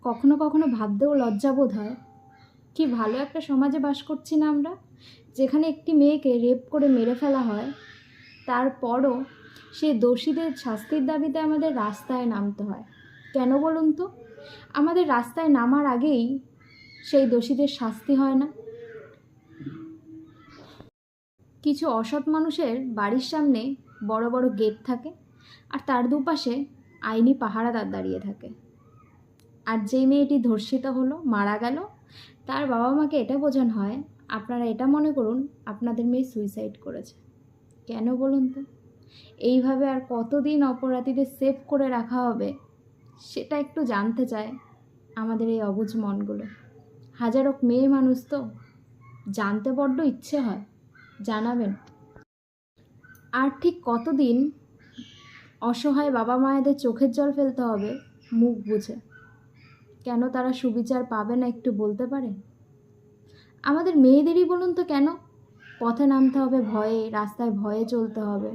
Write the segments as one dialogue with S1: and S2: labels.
S1: কখনো কখনো ভাবতেও লজ্জাবোধ হয়, কি ভালো একটা সমাজে বাস করছি না আমরা, যেখানে একটি মেয়েকে রেপ করে মেরে ফেলা হয়, তারপরও সেই দোষীদের শাস্তির দাবিতে আমাদের রাস্তায় নামতে হয়। কেন বলুন তো? আমাদের রাস্তায় নামার আগেই সেই দোষীদের শাস্তি হয় না। কিছু অসৎ মানুষের বাড়ির সামনে বড় বড় গেট থাকে, আর তার দুপাশে আইনি পাহারাদার দাঁড়িয়ে থাকে। আর যেই মেয়েটি ধর্ষিত হলো, মারা গেল, তার বাবা মাকে এটা বোঝানো হয়, আপনারা এটা মনে করুন আপনাদের মেয়ে সুইসাইড করেছে। কেন বলুন তো? এইভাবে আর কতদিন অপরাধীদের সেভ করে রাখা হবে, সেটা একটু জানতে চায় আমাদের এই অবুঝ মনগুলো। হাজারো মেয়ে মানুষ তো, জানতে বড্ড ইচ্ছে হয়, জানাবেন। আর ঠিক কতদিন অসহায় বাবা মায়েদের চোখের জল ফেলতে হবে মুখ বুঝে? কেন তারা সুবিচার পাবে না একটু বলতে পারে? আমাদের মেয়েদেরই বলুন তো কেন পথে নামতে হবে ভয়ে, রাস্তায় ভয়ে চলতে হবে?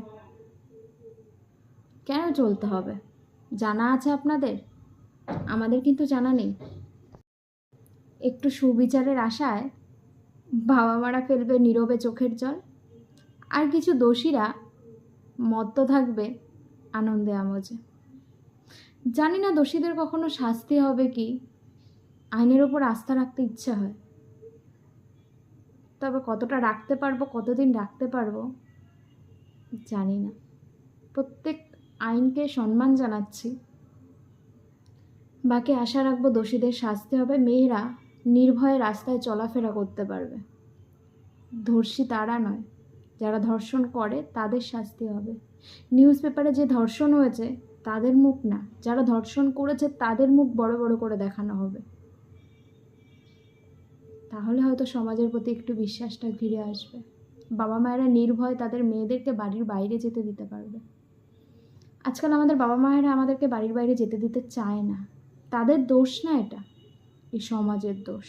S1: কেন চলতে হবে? জানা আছে আপনাদের? আমাদের কিন্তু জানা নেই। একটু সুবিচারের আশায় বাবা মারা ফেলবে নীরবে চোখের জল, আর কিছু দোষীরা মত্ত থাকবে আনন্দে আমোজে। জানি না দোষীদের কখনো শাস্তি হবে কি, আইনের ওপর আস্থা রাখতে ইচ্ছে হয়, তবে কতটা রাখতে পারবো, কতদিন রাখতে পারবো জানি না। প্রত্যেক আইনকে সম্মান জানাচ্ছি, বাকি আশা রাখবো দোষীদের শাস্তি হবে, মেয়েরা নির্ভয়ে রাস্তায় চলাফেরা করতে পারবে। ধর্ষী তারা নয়, যারা ধর্ষণ করে তাদের শাস্তি হবে। নিউজ পেপারে যে ধর্ষণ হয়েছে তাদের মুখ না, যারা ধর্ষণ করেছে তাদের মুখ বড় বড় করে দেখানো হবে। তাহলে হয়তো সমাজের প্রতি একটু বিশ্বাসটা ফিরে আসবে। বাবা মায়েরা নির্ভয় তাদের মেয়েদেরকে বাড়ির বাইরে যেতে দিতে পারবে। আজকাল আমাদের বাবা মায়েরা আমাদেরকে বাড়ির বাইরে যেতে দিতে চায় না। তাদের দোষ না এটা, এই সমাজের দোষ।